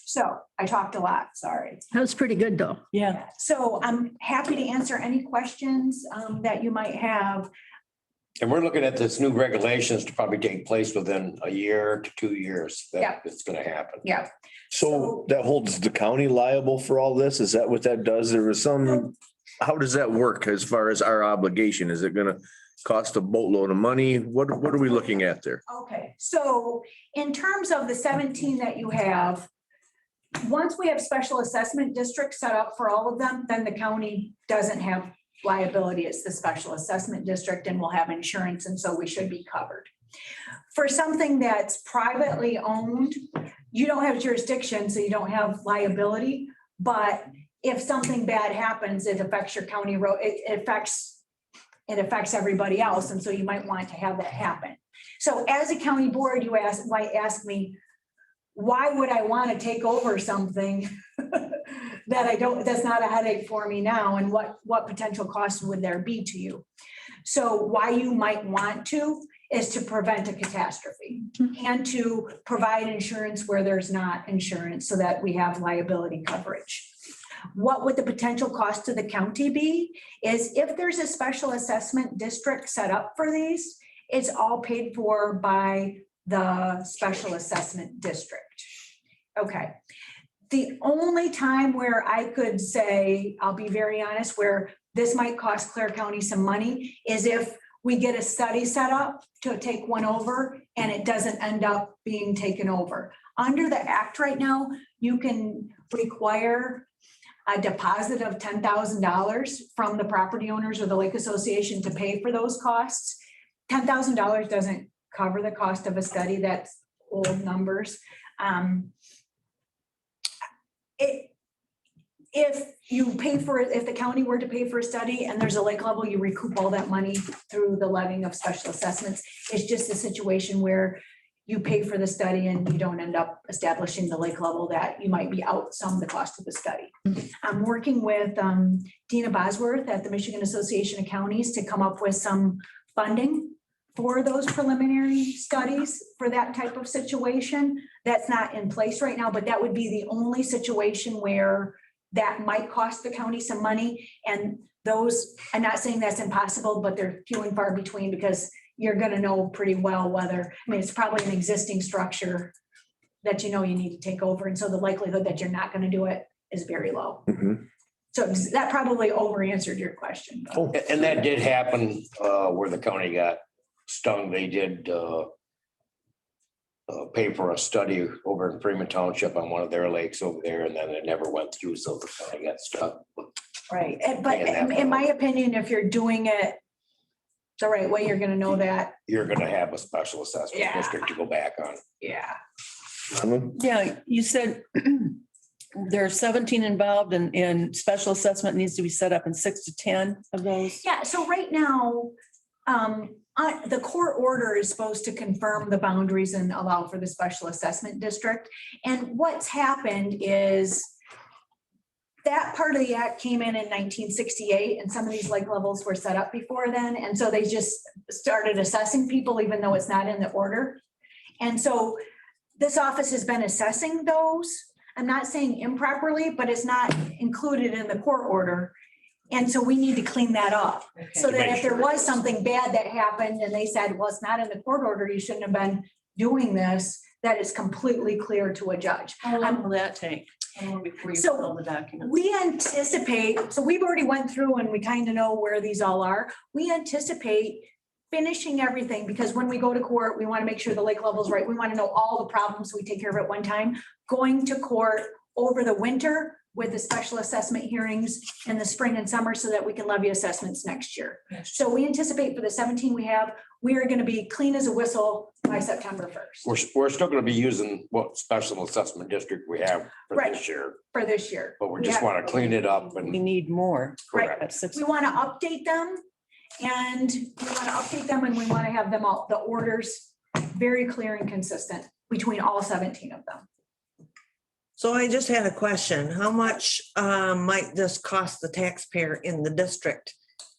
So I talked a lot, sorry. That was pretty good though. Yeah. So I'm happy to answer any questions that you might have. And we're looking at this new regulations to probably take place within a year to 2 years that it's going to happen. Yeah. So that holds the county liable for all this? Is that what that does? There was some, how does that work as far as our obligation? Is it gonna cost a boatload of money? What are we looking at there? Okay, so in terms of the 17 that you have, once we have special assessment districts set up for all of them, then the county doesn't have liability. It's the special assessment district and we'll have insurance, and so we should be covered. For something that's privately owned, you don't have jurisdiction, so you don't have liability. But if something bad happens, it affects your county road, it affects everybody else. And so you might want to have that happen. So as a county board, you might ask me, why would I want to take over something that's not a headache for me now? And what potential costs would there be to you? So why you might want to is to prevent a catastrophe and to provide insurance where there's not insurance so that we have liability coverage. What would the potential cost to the county be is if there's a special assessment district set up for these, it's all paid for by the special assessment district. Okay. The only time where I could say, I'll be very honest, where this might cost Clare County some money is if we get a study set up to take one over and it doesn't end up being taken over. Under the act right now, you can require a deposit of $10,000 from the property owners or the lake association to pay for those costs. $10,000 doesn't cover the cost of a study. That's old numbers. If you pay for it, if the county were to pay for a study and there's a lake level, you recoup all that money through the levying of special assessments. It's just a situation where you pay for the study and you don't end up establishing the lake level that you might be out some of the cost of the study. I'm working with Dina Bosworth at the Michigan Association of Counties to come up with some funding for those preliminary studies for that type of situation. That's not in place right now, but that would be the only situation where that might cost the county some money. And those, I'm not saying that's impossible, but they're few and far between because you're gonna know pretty well whether, I mean, it's probably an existing structure that you know you need to take over. And so the likelihood that you're not gonna do it is very low. Mhm. So that probably over answered your question. Oh, And that did happen where the county got stung. They did pay for a study over in Freeman Township on one of their lakes over there, and then it never went through, so the county got stuck. Right, but Yeah, that in my opinion, if you're doing it the right way, you're gonna know that, You're gonna have a special assessment Yeah. district to go back on. yeah. Yeah, you said there are 17 involved and special assessment needs to be set up in 6 to 10 of those. Yeah, so right now, the court order is supposed to confirm the boundaries and allow for the special assessment district. And what's happened is that part of the act came in 1968, and some of these lake levels were set up before then. And so they just started assessing people, even though it's not in the order. And so this office has been assessing those. I'm not saying improperly, but it's not included in the court order. And so we need to clean that up. So To that make if there sure. was something bad that happened and they said, well, it's not in the court order, you shouldn't have been doing this, that is completely clear to a judge. How long will that take? How long before you So, fill the documents? We anticipate, so we've already went through and we kind of know where these all are. We anticipate finishing everything because when we go to court, we want to make sure the lake level is right. We want to know all the problems, so we take care of it one time. Going to court over the winter with the special assessment hearings in the spring and summer so that we can levy assessments next year. So we anticipate for the 17 we have, we are going to be clean as a whistle by September 1st We're still gonna be using what special assessment district we have for Right. this year, for this year. but we just wanna clean it up We and. need more. Right. At 6. We want to update them and we want to have them all, the orders very clear and consistent between all 17 of them. So I just had a question. How much might this cost the taxpayer in the district?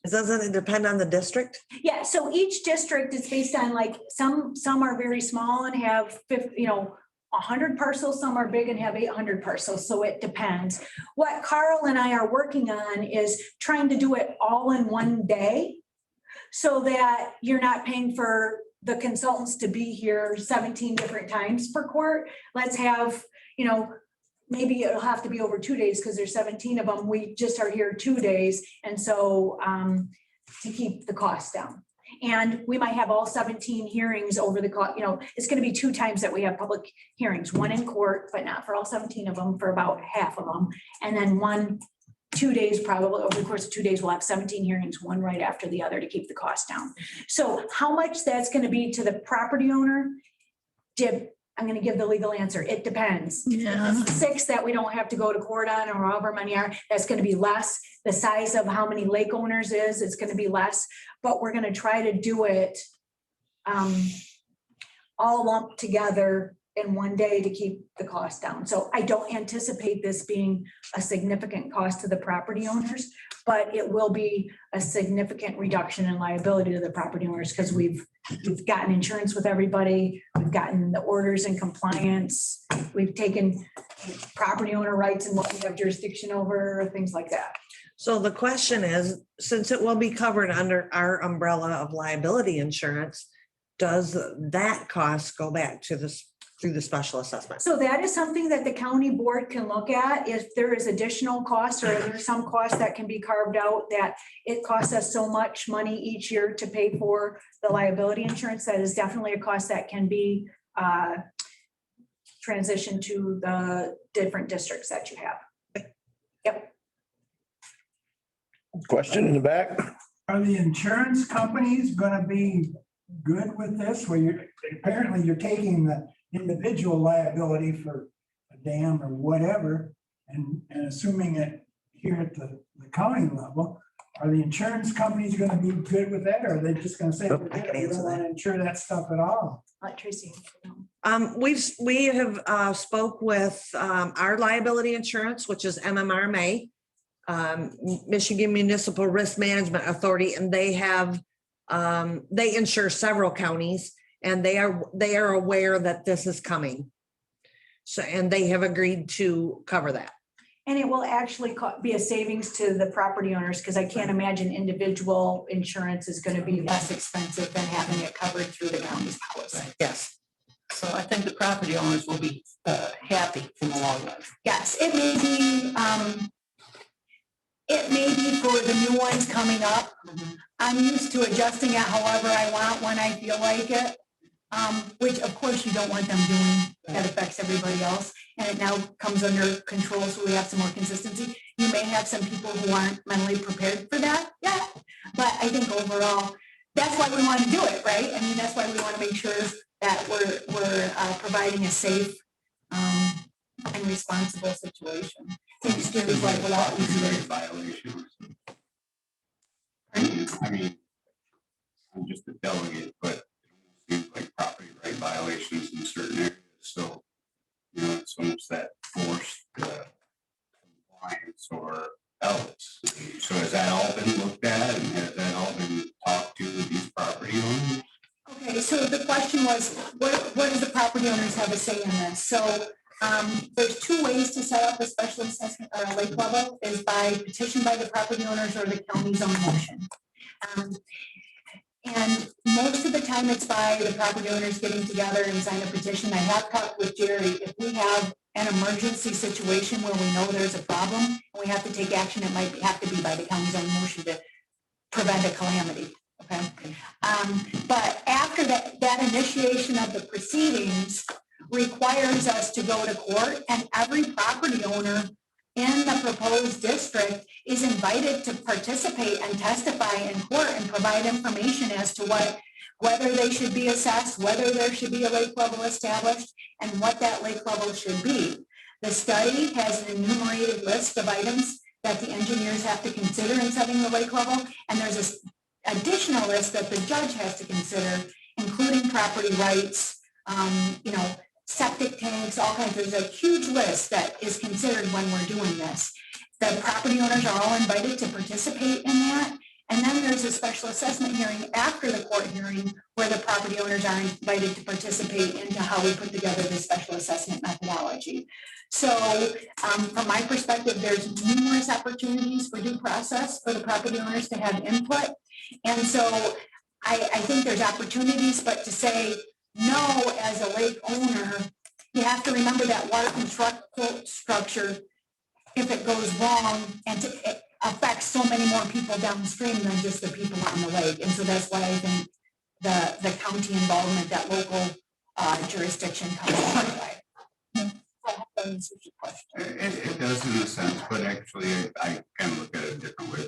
Doesn't it depend on the district? Yeah, so each district is based on like, some are very small and have 100 parcels, some are big and have 800 parcels, so it depends. What Carl and I are working on is trying to do it all in one day so that you're not paying for the consultants to be here 17 different times for court. Let's have, maybe it'll have to be over 2 days because there's 17 of them. We just are here 2 days. And so to keep the cost down. And we might have all 17 hearings over the, it's going to be 2 times that we have public hearings, one in court, but not for all 17 of them, for about half of them. And then 2 days, probably over the course of 2 days, we'll have 17 hearings, one right after the other to keep the cost down. So how much that's going to be to the property owner, I'm going to give the legal answer. It depends. Yeah. 6 that we don't have to go to court on, or however many are, that's going to be less. The size of how many lake owners is, it's going to be less, but we're going to try to do it all lumped together in one day to keep the cost down. So I don't anticipate this being a significant cost to the property owners, but it will be a significant reduction in liability to the property owners because we've gotten insurance with everybody. We've gotten the orders in compliance. We've taken property owner rights and what we have jurisdiction over, things like that. So the question is, since it will be covered under our umbrella of liability insurance, does that cost go back to through the special assessment? So that is something that the county board can look at. If there is additional costs or there's some costs that can be carved out, that it costs us so much money each year to pay for the liability insurance, that is definitely a cost that can be transitioned to the different districts that you have. Yep. Question in the back? Are the insurance companies gonna be good with this? Where you're taking the individual liability for a dam or whatever and assuming it here at the county level. Are the insurance companies gonna be good with that, or are they just gonna say, we don't want to insure that stuff at all? Let Tracy. We have spoke with our liability insurance, which is MMRMA, Michigan Municipal Risk Management Authority, and they have They insure several counties and they are aware that this is coming. So, and they have agreed to cover that. And it will actually be a savings to the property owners, because I can't imagine individual insurance is going to be less expensive than having it covered through the county's policy. Yes. So I think the property owners will be happy in the long run. Yes, it may be for the new ones coming up. I'm used to adjusting it however I want when I feel like it. Which of course you don't want them doing, that affects everybody else. And it now comes under control, so we have some more consistency. You may have some people who aren't mentally prepared for that yet, but I think overall, that's why we want to do it, right? I mean, that's why we want to make sure that we're providing a safe and responsible situation. Things do like without violations. I mean, I'm just a delegate, but it seems like property right violations in certain areas. So, you know, it's almost that forced compliance or else. So has that all been looked at and has that all been talked to with these property owners? Okay, so the question was, what do the property owners have a say in this? So there's two ways to set up a special assessment or a lake level, is by petition by the property owners or the county's own motion. And most of the time it's by the property owners getting together and sign a petition. I have talked with Jerry, if we have an emergency situation where we know there's a problem and we have to take action, it might have to be by the county's own motion to prevent a calamity. Okay. But after that initiation of the proceedings requires us to go to court, and every property owner in the proposed district is invited to participate and testify in court and provide information as to whether they should be assessed, whether there should be a lake level established, and what that lake level should be. The study has an enumerated list of items that the engineers have to consider in setting the lake level, and there's this additional list that the judge has to consider, including property rights, septic tanks, all kinds. There's a huge list that is considered when we're doing this. The property owners are all invited to participate in that. And then there's a special assessment hearing after the court hearing where the property owners are invited to participate into how we put together the special assessment methodology. So from my perspective, there's numerous opportunities for due process for the property owners to have input. And so I think there's opportunities, but to say no as a lake owner, you have to remember that water structure, if it goes wrong, and it affects so many more people downstream than just the people on the lake. And so that's why I think the county involvement, that local jurisdiction comes into play. It does in a sense, but actually I kind of look at it a different way.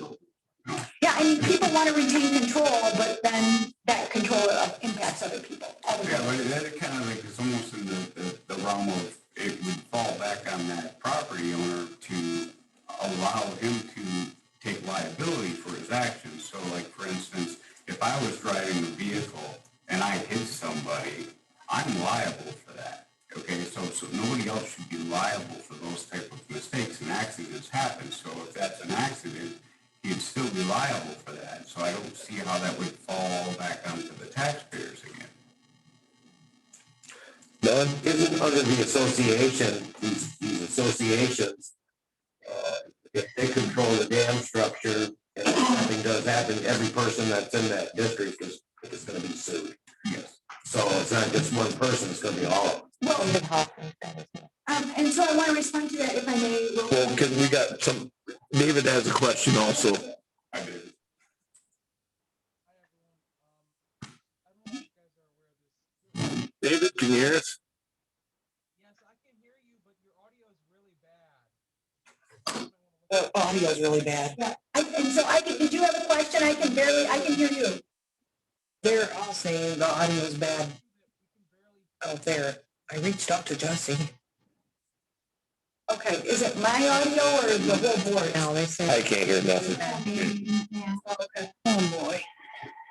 Yeah, I mean, people want to retain control, but then that control impacts other people. Yeah, but that kind of like is almost in the realm of it would fall back on that property owner to allow him to take liability for his actions. So like, for instance, if I was driving a vehicle and I hit somebody, I'm liable for that. Okay, so nobody else should be liable for those type of mistakes, and accidents happen. So if that's an accident, he'd still be liable for that. So I don't see how that would fall back onto the taxpayers again. None isn't under the association, these associations, if they control the dam structure and if something does happen, every person that's in that district is going to be sued. Yes. So it's not just one person, it's going to be all of them. Well, and so I want to respond to that if I may. Well, because we got some, David has a question also. I did. David, can you hear us? Yes, I can hear you, but your audio is really bad. The audio is really bad. Yeah, and so did you have a question? I can hear you. They're all saying the audio is bad out there. I reached out to Jesse. Okay, is it my audio or the whole board? No, they said. I can't hear nothing. Okay. Oh, boy.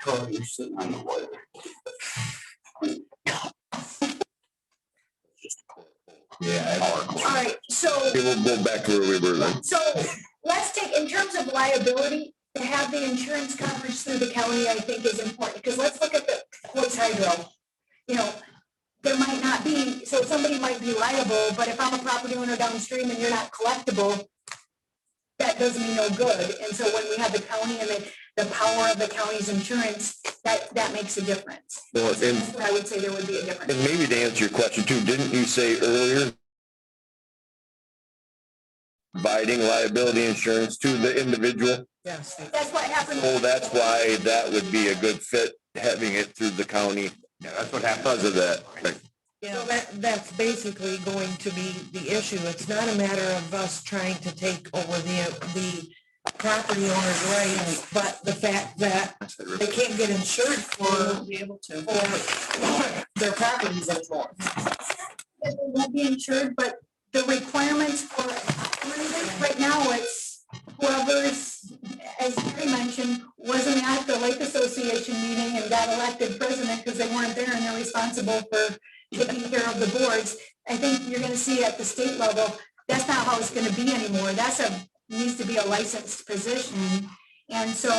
Carl, you're sitting on the wire. Yeah. All right, so. Okay, we'll go back to where we were then. So let's take, in terms of liability, to have the insurance coverage through the county, I think is important, because let's look at the Boys Hydro. You know, there might not be, so somebody might be liable, but if I'm a property owner downstream and you're not collectible, that does me no good. And so when we have the county and the power of the county's insurance, that makes a difference. Well, and, That's where I would say there would be a difference. and maybe to answer your question too, didn't you say earlier providing liability insurance to the individual? Yes. That's what happened. Oh, that's why that would be a good fit, having it through the county. Yeah, that's what happened. Because of that. So that's basically going to be the issue. It's not a matter of us trying to take over the property owner's rights, but the fact that they can't get insured for their properties anymore. They won't be insured, but the requirements for, right now, it's whoever's, as Gary mentioned, wasn't at the Lake Association meeting and got elected president because they weren't there and they're responsible for taking care of the boards. I think you're gonna see at the state level, that's not how it's gonna be anymore. Needs to be a licensed position. And so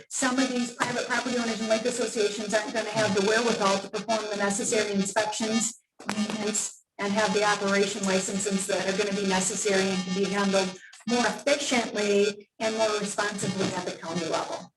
some of these private property owners and lake associations aren't gonna have the wherewithal to perform the necessary inspections, maintenance, and have the operation licenses that are gonna be necessary and can be handled more efficiently and more responsibly at the county level.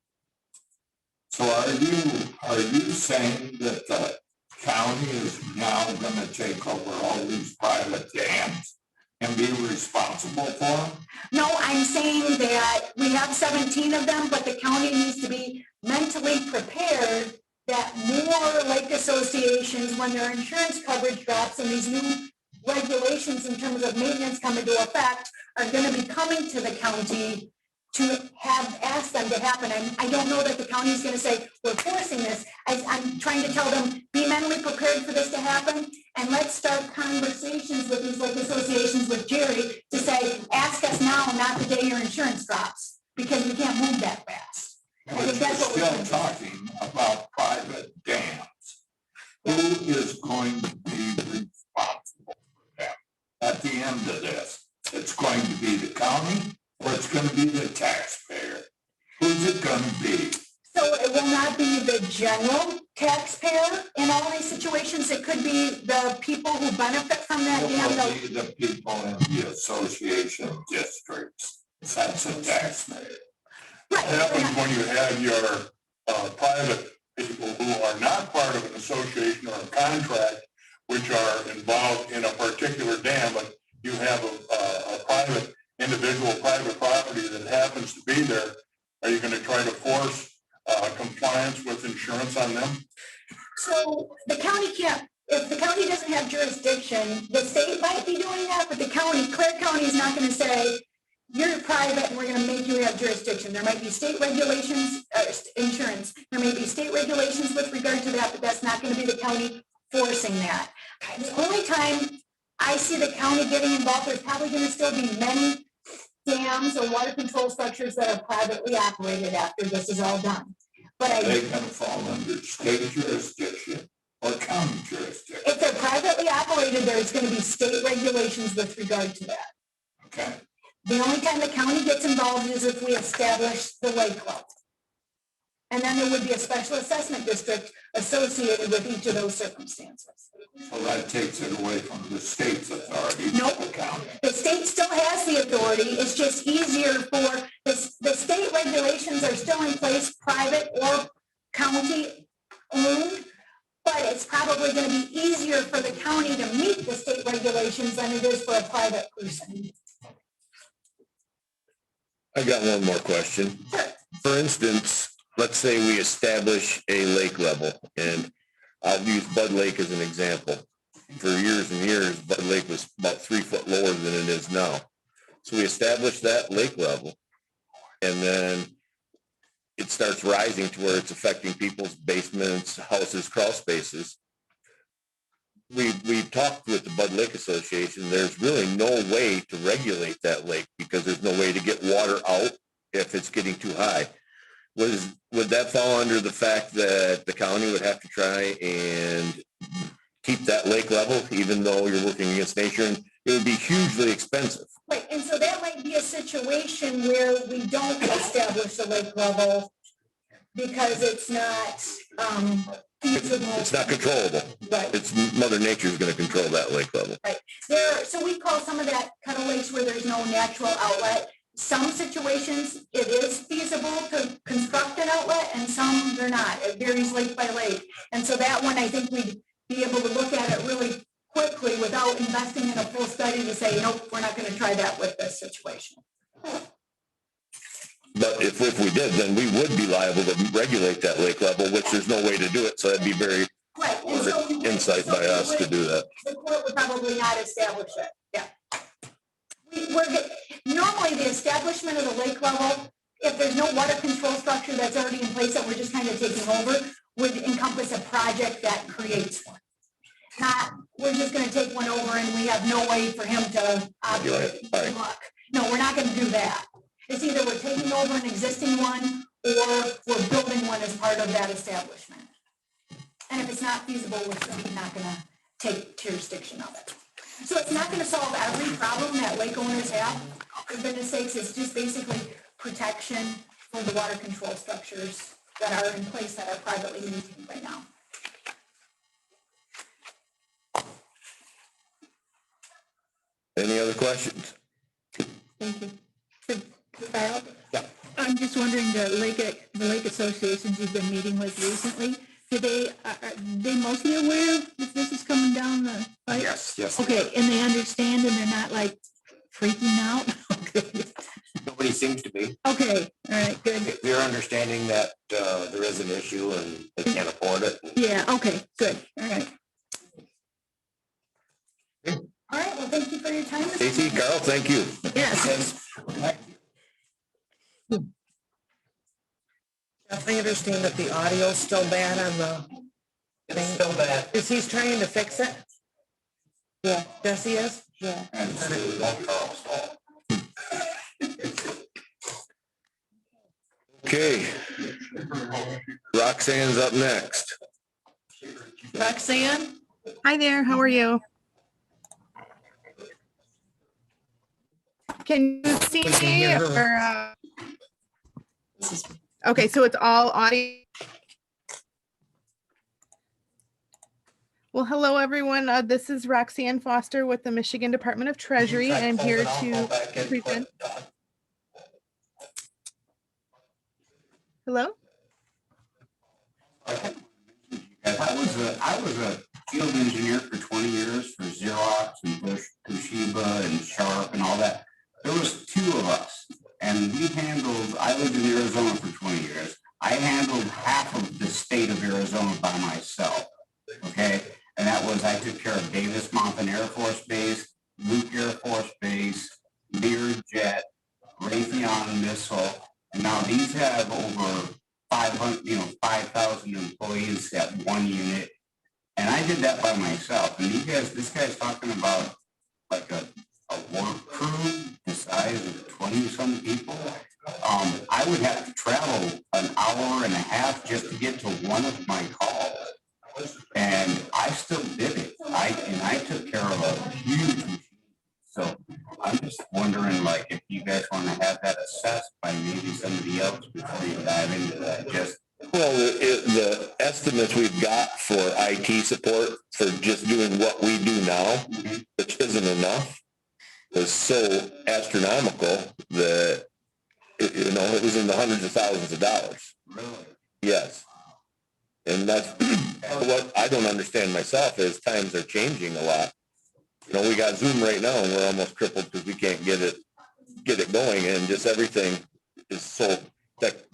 So are you saying that the county is now gonna take over all these private dams and be responsible for them? No, I'm saying that we have 17 of them, but the county needs to be mentally prepared that more lake associations, when their insurance coverage drops and these new regulations in terms of maintenance come into effect, are going to be coming to the county to have asked them to happen. I don't know that the county is going to say, we're forcing this. I'm trying to tell them, be mentally prepared for this to happen, and let's start conversations with these lake associations with Jerry to say, ask us now, not the day your insurance drops, because we can't move that fast. I But think that's what you're we're still talking about private dams. Who is going to be responsible for them at the end of this? It's going to be the county, or it's going to be the taxpayer? Who's it going to be? So it will not be the general taxpayer in all these situations. It could be the people who benefit from that It dam. will be the people in the association districts. That's a taxpayer. What happens when you have your private people who are not part of an association or a contract, which are involved in a particular dam, but you have a private individual, private property that happens to be there? Are you going to try to force compliance with insurance on them? So the county can't, if the county doesn't have jurisdiction, the state might be doing that, but the county, Clare County is not going to say, you're private and we're going to make you have jurisdiction. There might be state regulations, insurance. There may be state regulations with regard to that, but that's not going to be the county forcing that. The only time I see the county getting involved, there's probably going to still be many dams or water control structures that are privately operated after this is all done. But Are they going to fall under state jurisdiction or county jurisdiction? if they're privately operated, there's going to be state regulations with regard to that. Okay. The only time the county gets involved is if we establish the lake level. And then there would be a special assessment district associated with each of those circumstances. So that takes it away from the state's authority to Nope. the county. The state still has the authority. It's just easier for the state regulations are still in place, private or county owned. But it's probably going to be easier for the county to meet the state regulations than it is for a private person. I got one more question. For instance, let's say we establish a lake level, and I'll use Bud Lake as an example. For years and years, Bud Lake was about 3 foot lower than it is now. So we establish that lake level, and then it starts rising to where it's affecting people's basements, houses, crawl spaces. We talked with the Bud Lake Association. There's really no way to regulate that lake because there's no way to get water out if it's getting too high. Would that fall under the fact that the county would have to try and keep that lake level, even though you're working against nature, and it would be hugely expensive. Right, and so that might be a situation where we don't establish a lake level because it's not feasible. It's not controllable. Right. It's Mother Nature's gonna control that lake level. Right. So we call some of that kind of lakes where there's no natural outlet. Some situations, it is feasible to construct an outlet and some they're not. It varies lake by lake. And so that one, I think we'd be able to look at it really quickly without investing in a full study to say, nope, we're not going to try that with this situation. But if we did, then we would be liable to regulate that lake level, which there's no way to do it. So that'd be very Right. And so we would- insight by us to do that. The court would probably not establish it. Yeah. Normally the establishment of the lake level, if there's no water control structure that's already in place that we're just kind of taking over, would encompass a project that creates one. Not, we're just going to take one over and we have no way for him to operate. Right. No, we're not going to do that. It's either we're taking over an existing one or we're building one as part of that establishment. And if it's not feasible, we're simply not going to take jurisdiction of it. So it's not going to solve every problem that lake owners have. For goodness sakes, it's just basically protection for the water control structures that are in place that are privately maintained right now. Any other questions? Thank you. Kyle? Yeah. I'm just wondering, the lake associations you've been meeting with recently, are they mostly aware that this is coming down the pipe? Yes. Okay, and they understand and they're not like freaking out? Okay. Nobody seems to be. Okay, all right, good. They're understanding that there is an issue and they can't afford it. Yeah, okay, good, all right. All right, well, thank you for your time. Stacy, Carl, thank you. Yes. Jeff, I understand that the audio's still bad on the It's still bad. Is he trying to fix it? Yeah. Yes, he is? Yeah. Okay. Roxanne's up next. Roxanne? Hi there, how are you? Can you see We can me hear her. or? Okay, so it's all audio. Well, hello, everyone. This is Roxanne Foster with the Michigan Department of Treasury, and I'm here to present. Hello? I was a field engineer for 20 years for Xerox and Bush, Toshiba and Sharp and all that. There was two of us and I lived in Arizona for 20 years. I handled half of the state of Arizona by myself. Okay. And that was, I took care of Davis-Monthan Air Force Base, Luke Air Force Base, Learjet, Raytheon Missile. And now these have over 5,000 employees at one unit. And I did that by myself. And this guy's talking about like a work crew the size of 20-some people. I would have to travel an hour and a half just to get to one of my calls. And I still did it. I took care of a huge machine. So I'm just wondering, like, if you guys want to have that assessed by maybe somebody else before you dive into that. Well, the estimates we've got for IT support for just doing what we do now, which isn't enough, is so astronomical that, it was in the hundreds of thousands of dollars. Really? Yes. And that's what I don't understand myself is times are changing a lot. We got Zoom right now and we're almost crippled because we can't get it going, and just everything is so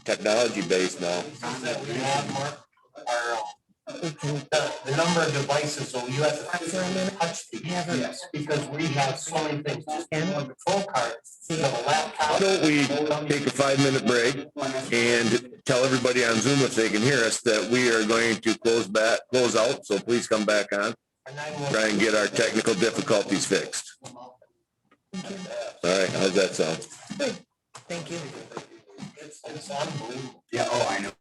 technology based now. That we have, Mark, are the number of devices, so you have to touch these. Yes, because we have so many things, just one control card, you have a laptop. Why don't we take a 5-minute break and tell everybody on Zoom if they can hear us that we are going to close out, so please come back on. Try and get our technical difficulties fixed. All right, how's that sound? Thank you. It's unbelievable. Yeah, oh, I know.